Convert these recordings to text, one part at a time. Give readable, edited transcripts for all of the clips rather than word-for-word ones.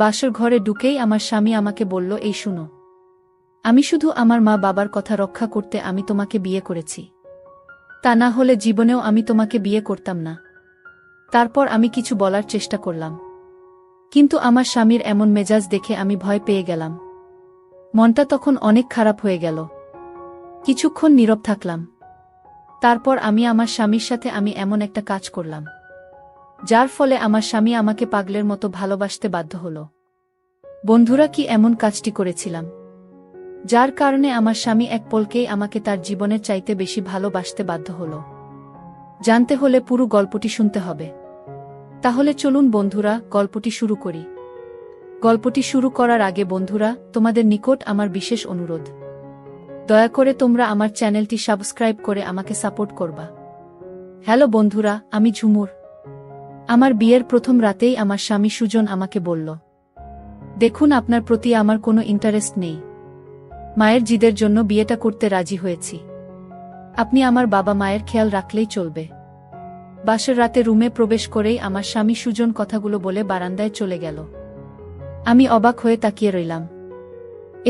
বাসর ঘরে ঢুকেই আমার স্বামী আমাকে বলল, এই শুনো, আমি শুধু আমার মা বাবার কথা রক্ষা করতে আমি তোমাকে বিয়ে করেছি। তা না হলে জীবনেও আমি তোমাকে বিয়ে করতাম না। তারপর আমি কিছু বলার চেষ্টা করলাম, কিন্তু আমার স্বামীর এমন মেজাজ দেখে আমি ভয় পেয়ে গেলাম। মনটা তখন অনেক খারাপ হয়ে গেল। কিছুক্ষণ নীরব থাকলাম। তারপর আমি আমার স্বামীর সাথে আমি এমন একটা কাজ করলাম, যার ফলে আমার স্বামী আমাকে পাগলের মতো ভালোবাসতে বাধ্য হল। বন্ধুরা, কি এমন কাজটি করেছিলাম, যার কারণে আমার স্বামী এক পলকেই আমাকে তার জীবনের চাইতে বেশি ভালোবাসতে বাধ্য হল? জানতে হলে পুরো গল্পটি শুনতে হবে। তাহলে চলুন বন্ধুরা, গল্পটি শুরু করি। গল্পটি শুরু করার আগে বন্ধুরা, তোমাদের নিকট আমার বিশেষ অনুরোধ, দয়া করে তোমরা আমার চ্যানেলটি সাবস্ক্রাইব করে আমাকে সাপোর্ট করবা। হ্যালো বন্ধুরা, আমি ঝুমুর। আমার বিয়ের প্রথম রাতেই আমার স্বামী সুজন আমাকে বলল, দেখুন, আপনার প্রতি আমার কোনো ইন্টারেস্ট নেই। মায়ের জিদের জন্য বিয়েটা করতে রাজি হয়েছি। আপনি আমার বাবা মায়ের খেয়াল রাখলেই চলবে। বাসর রাতে রুমে প্রবেশ করেই আমার স্বামী সুজন কথাগুলো বলে বারান্দায় চলে গেল। আমি অবাক হয়ে তাকিয়ে রইলাম।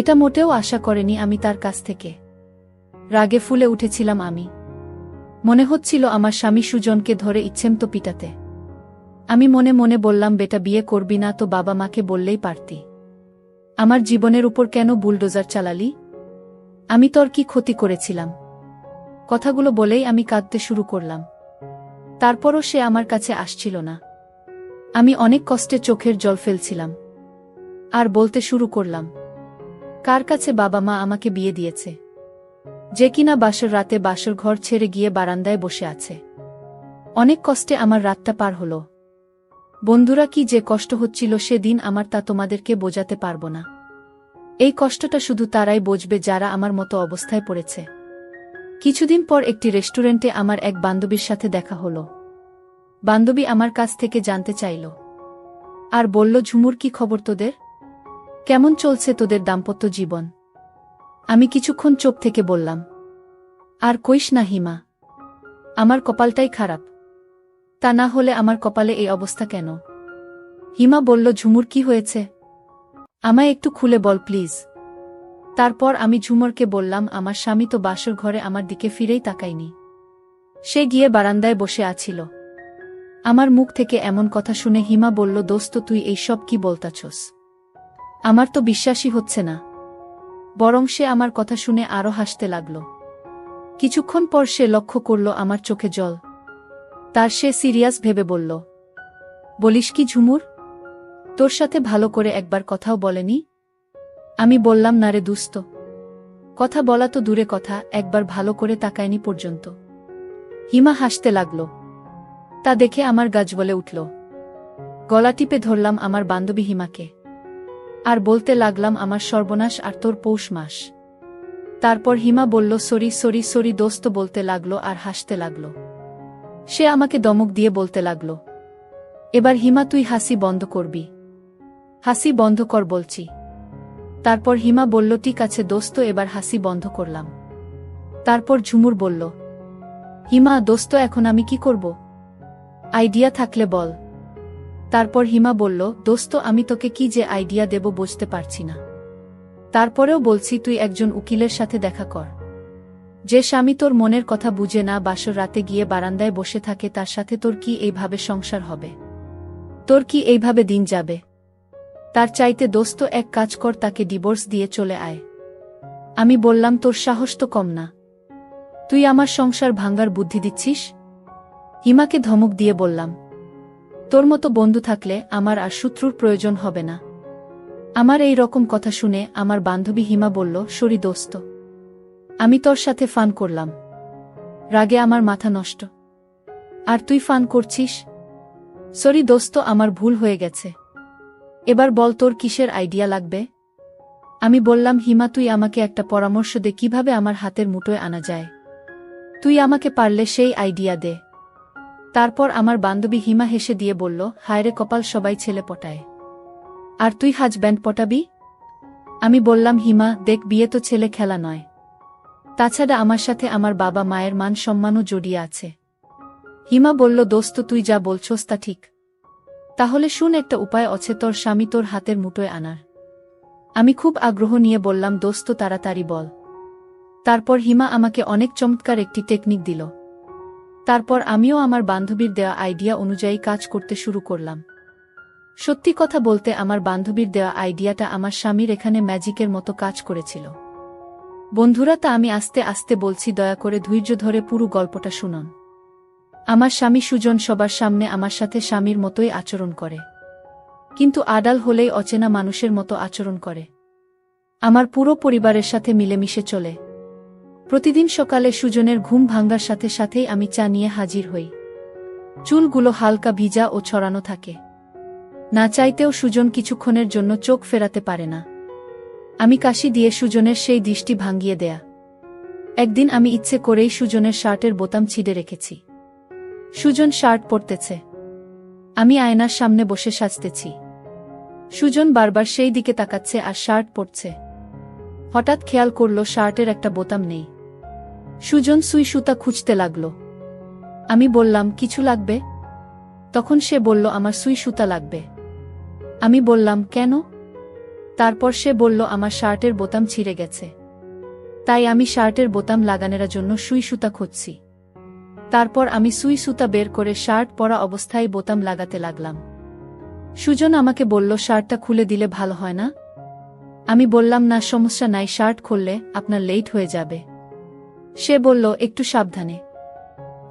এটা মোটেও আশা করেনি আমি তার কাছ থেকে। রাগে ফুলে উঠেছিলাম আমি। মনে হচ্ছিল আমার স্বামী সুজনকে ধরে ইচ্ছেমতো পিটাতে। আমি মনে মনে বললাম, বেটা, বিয়ে করবি না তো বাবা মাকে বললেই পারতি। আমার জীবনের উপর কেন বুলডোজার চালালি? আমি তোর কি ক্ষতি করেছিলাম? কথাগুলো বলেই আমি কাঁদতে শুরু করলাম। তারপরও সে আমার কাছে আসছিল না। আমি অনেক কষ্টে চোখের জল ফেলছিলাম আর বলতে শুরু করলাম, কার কাছে বাবা মা আমাকে বিয়ে দিয়েছে, যে কিনা বাসর রাতে বাসর ঘর ছেড়ে গিয়ে বারান্দায় বসে আছে। অনেক কষ্টে আমার রাতটা পার হলো। বন্ধুরা, কি যে কষ্ট হচ্ছিল সেদিন আমার, তা তোমাদেরকে বোঝাতে পারবো না। এই কষ্টটা শুধু তারাই বুঝবে যারা আমার মতো অবস্থায় পড়েছে। কিছুদিন পর একটি রেস্টুরেন্টে আমার এক বান্ধবীর সাথে দেখা হলো। বান্ধবী আমার কাছ থেকে জানতে চাইল আর বলল, ঝুমুর, কি খবর তোদের? কেমন চলছে তোদের দাম্পত্য জীবন? আমি কিছুক্ষণ চুপ থেকে বললাম, আর কইস না হিমা, আমার কপালটাই খারাপ। তা না হলে আমার কপালে এই অবস্থা কেন? হিমা বলল, ঝুমুর, কি হয়েছে? আমায় একটু খুলে বল প্লিজ। তারপর আমি ঝুমুরকে বললাম, আমার স্বামী তো বাসর ঘরে আমার দিকে ফিরেই তাকায়নি। সে গিয়ে বারান্দায় বসে আছিল। আমার মুখ থেকে এমন কথা শুনে হিমা বলল, দোস্ত, তুই এইসব কি বলতাছস? আমার তো বিশ্বাসই হচ্ছে না। বরং সে আমার কথা শুনে আরো হাসতে লাগল। কিছুক্ষণ পর সে লক্ষ্য করল আমার চোখে জল। তার সে সিরিয়াস ভেবে বলল, বলিস কি ঝুমুর, তোর সাথে ভালো করে একবার কথাও বলেনি? আমি বললাম, না রে দুস্ত, কথা বলা তো দূরে কথা, একবার ভালো করে তাকায়নি পর্যন্ত। হিমা হাসতে লাগল। তা দেখে আমার গা জ্বলে উঠল। গলা টিপে ধরলাম আমার বান্ধবী হিমাকে আর বলতে লাগলাম, আমার সর্বনাশ আর তোর পৌষ মাস। তারপর হিমা বলল, সরি সরি সরি দোস্ত বলতে লাগলো আর হাসতে লাগল। সে আমাকে দমক দিয়ে বলতে লাগল, এবার হিমা তুই হাসি বন্ধ করবি, হাসি বন্ধ কর বলছি। তারপর হিমা বলল, ঠিক আছে দোস্ত, এবার হাসি বন্ধ করলাম। তারপর ঝুমুর বলল, হিমা দোস্ত, এখন আমি কি করব? আইডিয়া থাকলে বল। তারপর হিমা বলল, দোস্ত, আমি তোকে কি যে আইডিয়া দেব বুঝতে পারছি না। তারপরেও বলছি, তুই একজন উকিলের সাথে দেখা কর। যে স্বামী তোর মনের কথা বুঝে না, বাসর রাতে গিয়ে বারান্দায় বসে থাকে, তার সাথে তোর কি এইভাবে সংসার হবে? তোর কি এইভাবে দিন যাবে? তার চাইতে দোস্ত এক কাজ কর, তাকে ডিভোর্স দিয়ে চলে আয়। আমি বললাম, তোর সাহস তো কম না, তুই আমার সংসার ভাঙার বুদ্ধি দিচ্ছিস? হিমাকে ধমক দিয়ে বললাম, তোর মতো বন্ধু থাকলে আমার আর শত্রুর প্রয়োজন হবে না। আমার এই রকম কথা শুনে আমার বান্ধবী হিমা বলল, সরি দোস্ত, আমি তোর সাথে ফান করলাম। রাগে আমার মাথা নষ্ট। আর তুই ফান করছিস? সরি দোস্ত, আমার ভুল হয়ে গেছে। এবার বল, তোর কিসের আইডিয়া লাগবে? আমি বললাম, হিমা, তুই আমাকে একটা পরামর্শ দে, কিভাবে আমার হাতের মুঠোয় আনা যায়। তুই আমাকে পারলে সেই আইডিয়া দে। তারপর আমার বান্ধবী হিমা হেসে দিয়ে বলল, হায়রে কপাল, সবাই ছেলে পটায়, আর তুই হাজব্যান্ড পটাবি? আমি বললাম, হিমা দেখ, বিয়ে তো ছেলে খেলা নয়। তাছাড়া আমার সাথে আমার বাবা মায়ের মান সম্মানও জড়িয়ে আছে। হিমা বলল, দোস্ত, তুই যা বলছস তা ঠিক। তাহলে শুন, একটা উপায় আছে তোর স্বামী তোর হাতের মুঠোয় আনার। আমি খুব আগ্রহ নিয়ে বললাম, দোস্ত তাড়াতাড়ি বল। তারপর হিমা আমাকে অনেক চমৎকার একটি টেকনিক দিল। তারপর আমিও আমার বান্ধবীর দেওয়া আইডিয়া অনুযায়ী কাজ করতে শুরু করলাম। সত্যি কথা বলতে আমার বান্ধবীর দেওয়া আইডিয়াটা আমার স্বামীর এখানে ম্যাজিকের মতো কাজ করেছিল। বন্ধুরা, তা আমি আস্তে আস্তে বলছি, দয়া করে ধৈর্য ধরে পুরো গল্পটা শুনুন। আমার স্বামী সুজন সবার সামনে আমার সাথে স্বামীর মতোই আচরণ করে, কিন্তু আড়াল হলেই অচেনা মানুষের মতো আচরণ করে। আমার পুরো পরিবারের সাথে মিলেমিশে চলে। প্রতিদিন সকালে সুজনের ঘুম ভাঙার সাথে সাথেই আমি চা নিয়ে হাজির হই। চুলগুলো হালকা ভিজা ও ছড়ানো থাকে। না চাইতেও সুজন কিছুক্ষণের জন্য চোখ ফেরাতে পারে না। আমি কাশি দিয়ে সুজনের সেই দৃষ্টি ভাঙিয়ে দেয়া। একদিন আমি ইচ্ছে করেই সুজনের শার্টের বোতাম ছিঁড়ে রেখেছি। সুজন শার্ট পরতেছে, আমি আয়নার সামনে বসে সাজতেছি। সুজন বারবার সেই দিকে তাকাচ্ছে আর শার্ট পরছে। হঠাৎ খেয়াল করল শার্টের একটা বোতাম নেই। সুজন সুই সুতা খুঁজতে লাগল। আমি বললাম, কিছু লাগবে? তখন সে বলল, আমার সুই সুতা লাগবে। আমি বললাম, কেন? তারপর সে বলল, আমার শার্টের বোতাম ছিঁড়ে গেছে, তাই আমি শার্টের বোতাম লাগানোর জন্য সুই সুতা খুঁজছি। তারপর আমি সুই সুতা বের করে শার্ট পরা অবস্থায় বোতাম লাগাতে লাগলাম। সুজন আমাকে বলল, শার্টটা খুলে দিলে ভালো হয় না? আমি বললাম, না সমস্যা নাই, শার্ট খুললে আপনার লেট হয়ে যাবে। সে বলল, একটু সাবধানে,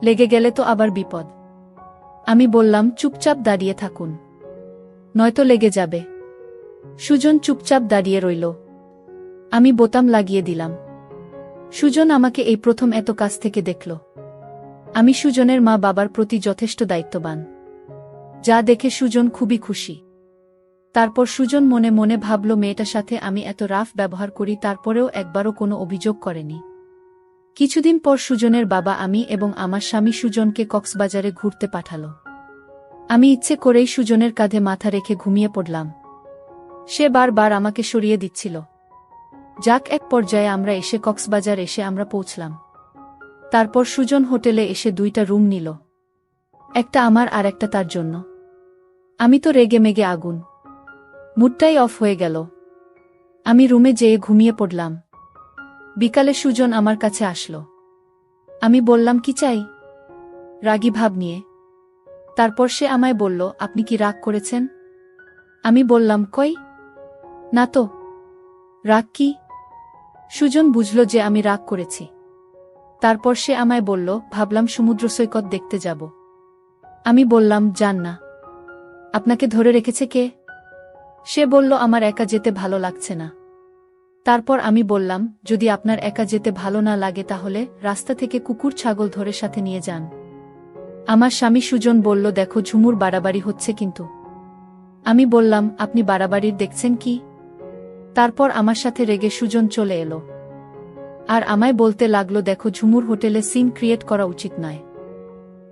লেগে গেলে তো আবার বিপদ। আমি বললাম, চুপচাপ দাঁড়িয়ে থাকুন, নয়তো লেগে যাবে। সুজন চুপচাপ দাঁড়িয়ে রইল। আমি বোতাম লাগিয়ে দিলাম। সুজন আমাকে এই প্রথম এত কাছ থেকে দেখল। আমি সুজনের মা বাবার প্রতি যথেষ্ট দায়িত্ববান, যা দেখে সুজন খুবই খুশি। তারপর সুজন মনে মনে ভাবল, মেয়েটার সাথে আমি এত রাফ ব্যবহার করি, তারপরেও একবারও কোনো অভিযোগ করেনি। কিছুদিন পর সুজনের বাবা আমি এবং আমার স্বামী সুজনকে কক্সবাজারে ঘুরতে পাঠাল। আমি ইচ্ছে করেই সুজনের কাঁধে মাথা রেখে ঘুমিয়ে পড়লাম। সে বারবার আমাকে সরিয়ে দিচ্ছিল। যাক, এক পর্যায়ে আমরা এসে কক্সবাজার এসে আমরা পৌঁছলাম। তারপর সুজন হোটেলে এসে 2টা রুম নিল, একটা আমার আর একটা তার জন্য। আমি তো রেগে মেগে আগুন, মুডটাই অফ হয়ে গেল। আমি রুমে যেয়ে ঘুমিয়ে পড়লাম। বিকালে সুজন আমার কাছে আসলো। আমি বললাম, কি চাই? রাগী ভাব নিয়ে। তারপর সে আমায় বলল, আপনি কি রাগ করেছেন? আমি বললাম, কই না তো। রাগ কি? সুজন বুঝল যে আমি রাগ করেছি। তারপর সে আমায় বলল, ভাবলাম সমুদ্র সৈকত দেখতে যাব। আমি বললাম, যান না। আপনাকে ধরে রেখেছে কে? সে বলল, আমার একা যেতে ভালো লাগছে না। তারপর আমি বললাম, যদি আপনার একা যেতে ভালো না লাগে তাহলে রাস্তা থেকে কুকুর ছাগল ধরে সাথে নিয়ে যান। আমার স্বামী সুজন বলল, দেখো ঝুমুর বাড়াবাড়ি হচ্ছে কিন্তু। আমি বললাম, আপনি বাড়াবাড়ির দেখছেন কি? তারপর আমার সাথে রেগে সুজন চলে এলো আর আমায় বলতে লাগলো, দেখো ঝুমুর হোটেলে সিন ক্রিয়েট করা উচিত নয়।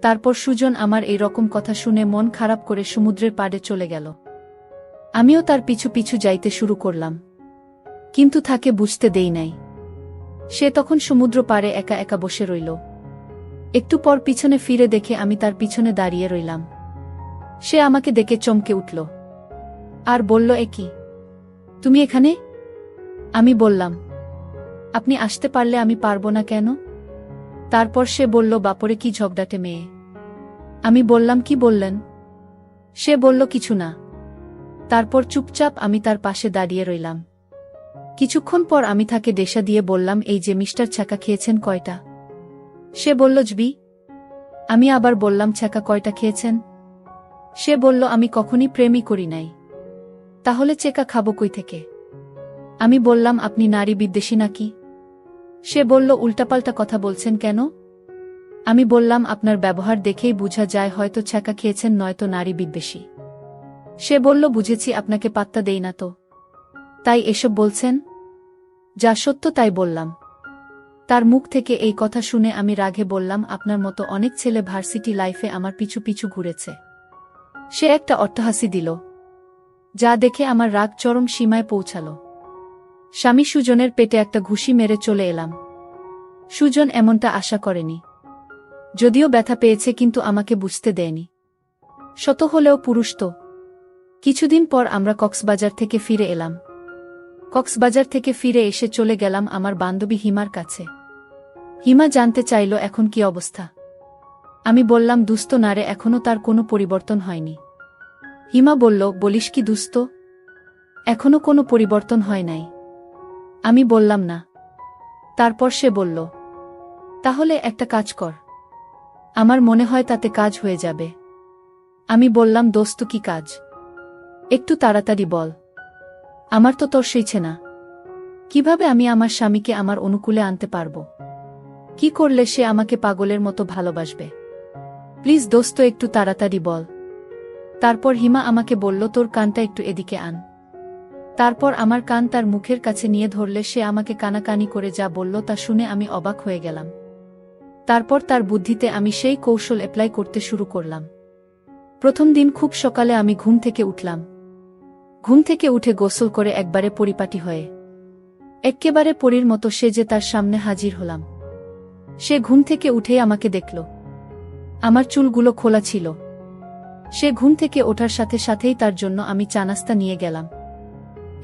তারপর সুজন আমার এই রকম কথা শুনে মন খারাপ করে সমুদ্রের পাড়ে চলে গেল। আমিও তার পিছু পিছু যাইতে শুরু করলাম, কিন্তু তাকে বুঝতে দেই নাই। সে তখন সমুদ্র পাড়ে একা একা বসে রইল। একটু পর পিছনে ফিরে দেখে আমি তার পিছনে দাঁড়িয়ে রইলাম। সে আমাকে দেখে চমকে উঠল আর বলল, এ কি, তুমি এখানে? আমি বললাম, আপনি আসতে পারলে আমি পারবো না কেন? তারপর সে বলল, বাপরে কি ঝগড়াটে মেয়ে। আমি বললাম, কি বললেন? সে বলল, কিছু না। তারপর চুপচাপ আমি তার পাশে দাঁড়িয়ে রইলাম। কিছুক্ষণ পর আমি তাকে ডেসা দিয়ে বললাম, এই যে মিস্টার ছ্যাঁকা খেয়েছেন কয়টা? সে বলল, জবি। আমি আবার বললাম, ছ্যাঁকা কয়টা খেয়েছেন? সে বলল, আমি কখনই প্রেমই করি নাই, তাহলে চেকা খাবো কই থেকে? আমি বললাম, আপনি নারী বিদ্বেষী নাকি? সে বলল, উল্টাপাল্টা কথা বলছেন কেন? আমি বললাম, আপনার ব্যবহার দেখেই বোঝা যায় হয়তো ছ্যাঁকা খেয়েছেন নয়তো নারী বিদ্বেষী। সে বলল, বুঝেছি, আপনাকে পাত্তা দেই না তো, তাই এসব বলছেন। যা সত্য তাই বললাম। তার মুখ থেকে এই কথা শুনে আমি রাগে বললাম, আপনার মতো অনেক ছেলে ভার্সিটি লাইফে আমার পিছু পিছু ঘুরেছে। সে একটা অট্টহাসি দিল, যা দেখে আমার রাগ চরম সীমায় পৌঁছাল। স্বামী সুজনের পেটে একটা ঘুষি মেরে চলে এলাম। সুজন এমনটা আশা করেনি, যদিও ব্যথা পেয়েছে কিন্তু আমাকে বুঝতে দেয়নি। শত হলেও পুরুষ তো। কিছুদিন পর আমরা কক্সবাজার থেকে ফিরে এলাম। কক্সবাজার থেকে ফিরে এসে চলে গেলাম আমার বান্ধবী হিমার কাছে। হিমা জানতে চাইল এখন কি অবস্থা। আমি বললাম, দুস্থ না রে, এখনও তার কোনো পরিবর্তন হয়নি। হিমা বলল, বলিস কি দুস্থ? এখনও কোনো পরিবর্তন হয় নাই। আমি বললাম না। তারপর সে বলল, তাহলে একটা কাজ কর, আমার মনে হয় তাতে কাজ হয়ে যাবে। আমি বললাম, দোস্ত কি কাজ? একটু তাড়াতাড়ি বল, আমার তো তোর সইছে না। কিভাবে আমি আমার স্বামীকে আমার অনুকূলে আনতে পারব? কি করলে সে আমাকে পাগলের মতো ভালোবাসবে? প্লিজ দোস্ত, একটু তাড়াতাড়ি বল। তারপর হিমা আমাকে বলল, তোর কানটা একটু এদিকে আন। তারপর আমার কান তার মুখের কাছে নিয়ে ধরলে সে আমাকে কানাকানি করে যা বলল তা শুনে আমি অবাক হয়ে গেলাম। তারপর তার বুদ্ধিতে আমি সেই কৌশল অ্যাপ্লাই করতে শুরু করলাম। প্রথম দিন খুব সকালে আমি ঘুম থেকে উঠলাম। ঘুম থেকে উঠে গোসল করে একবারে পরিপাটি হয়ে এক্কেবারে পরীর মতো সেজে তার সামনে হাজির হলাম। সে ঘুম থেকে উঠেই আমাকে দেখল। আমার চুলগুলো খোলা ছিল। সে ঘুম থেকে ওঠার সাথে সাথেই তার জন্য আমি চা নাস্তা নিয়ে গেলাম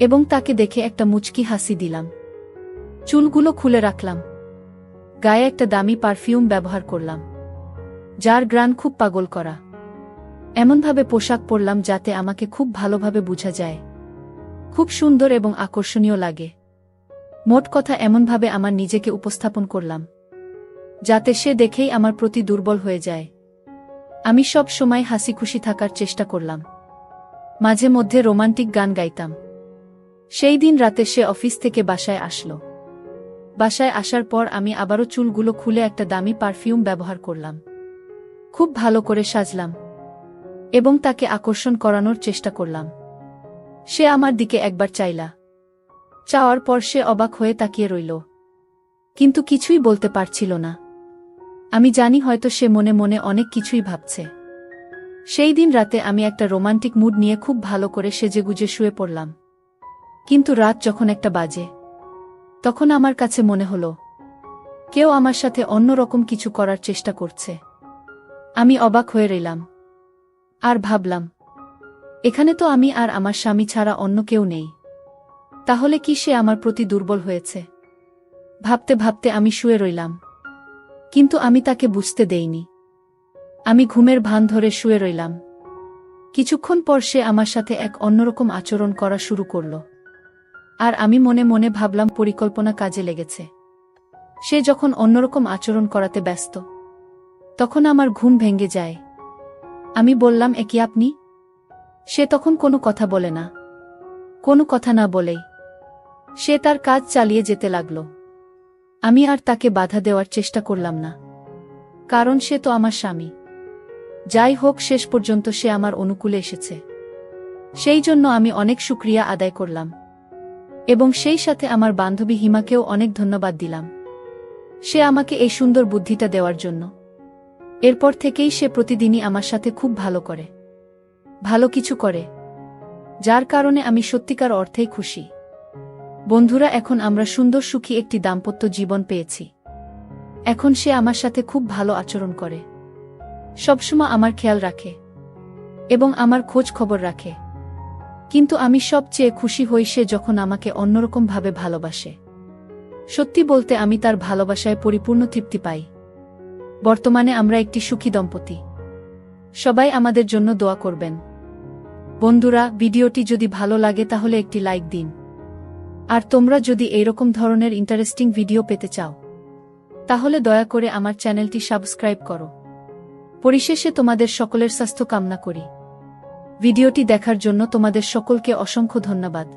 এবং তাকে দেখে একটা মুচকি হাসি দিলাম। চুলগুলো খুলে রাখলাম। গায়ে একটা দামি পারফিউম ব্যবহার করলাম, যার ঘ্রাণ খুব পাগল করা। এমনভাবে পোশাক পরলাম যাতে আমাকে খুব ভালোভাবে বোঝা যায়, খুব সুন্দর এবং আকর্ষণীয় লাগে। মোট কথা, এমনভাবে আমার নিজেকে উপস্থাপন করলাম যাতে সে দেখেই আমার প্রতি দুর্বল হয়ে যায়। আমি সব সময় হাসি খুশি থাকার চেষ্টা করলাম। মাঝে মধ্যে রোমান্টিক গান গাইতাম। সেই দিন রাতে সে অফিস থেকে বাসায় আসলো। বাসায় আসার পর আমি আবারও চুলগুলো খুলে একটা দামি পারফিউম ব্যবহার করলাম। খুব ভালো করে সাজলাম এবং তাকে আকর্ষণ করানোর চেষ্টা করলাম। সে আমার দিকে একবার চাইলা। চাওয়ার পর সে অবাক হয়ে তাকিয়ে রইল, কিন্তু কিছুই বলতে পারছিল না। আমি জানি হয়তো সে মনে মনে অনেক কিছুই ভাবছে। সেই দিন রাতে আমি একটা রোমান্টিক মুড নিয়ে খুব ভালো করে সেজেগুজে শুয়ে পড়লাম। কিন্তু রাত যখন একটা বাজে, তখন আমার কাছে মনে হলো কেউ আমার সাথে অন্যরকম কিছু করার চেষ্টা করছে। আমি অবাক হয়ে রইলাম আর ভাবলাম, এখানে তো আমি আর আমার স্বামী ছাড়া অন্য কেউ নেই। তাহলে কি সে আমার প্রতি দুর্বল হয়েছে? ভাবতে ভাবতে আমি শুয়ে রইলাম, কিন্তু আমি তাকে বুঝতে দেইনি। আমি ঘুমের ভান ধরে শুয়ে রইলাম। কিছুক্ষণ পর সে আমার সাথে এক অন্যরকম আচরণ করা শুরু করল, আর আমি মনে মনে ভাবলাম পরিকল্পনা কাজে লেগেছে। সে যখন অন্যরকম আচরণ করাতে ব্যস্ত, তখন আমার ঘুম ভেঙে যায়। আমি বললাম, এ কি আপনি? সে তখন কোনো কথা বলে না। কোনো কথা না বলেই সে তার কাজ চালিয়ে যেতে লাগল। আমি আর তাকে বাধা দেওয়ার চেষ্টা করলাম না, কারণ সে তো আমার স্বামী। যাই হোক, শেষ পর্যন্ত সে আমার অনুকূলে এসেছে। সেই জন্য আমি অনেক শুকরিয়া আদায় করলাম এবং সেই সাথে আমার বান্ধবী হিমাকেও অনেক ধন্যবাদ দিলাম, সে আমাকে এই সুন্দর বুদ্ধিটা দেওয়ার জন্য। এরপর থেকেই সে প্রতিদিনই আমার সাথে খুব ভালো কিছু করে, যার কারণে আমি সত্যিকার অর্থেই খুশি। বন্ধুরা, এখন আমরা সুন্দর সুখী একটি দাম্পত্য জীবন পেয়েছি। এখন সে আমার সাথে খুব ভালো আচরণ করে, সবসময় আমার খেয়াল রাখে এবং আমার খোঁজ খবর রাখে। কিন্তু আমি সবচেয়ে খুশি হই সে যখন আমাকে অন্যরকমভাবে ভালোবাসে। সত্যি বলতে, আমি তার ভালোবাসায় পরিপূর্ণ তৃপ্তি পাই। বর্তমানে আমরা একটি সুখী দম্পতি। সবাই আমাদের জন্য দোয়া করবেন। বন্ধুরা, ভিডিওটি যদি ভালো লাগে তাহলে একটি লাইক দিন। আর তোমরা যদি এইরকম ধরনের ইন্টারেস্টিং ভিডিও পেতে চাও, তাহলে দয়া করে আমার চ্যানেলটি সাবস্ক্রাইব করো। পরিশেষে তোমাদের সকলের স্বাস্থ্য কামনা করি। ভিডিওটি দেখার জন্য তোমাদের সকলকে অসংখ্য ধন্যবাদ।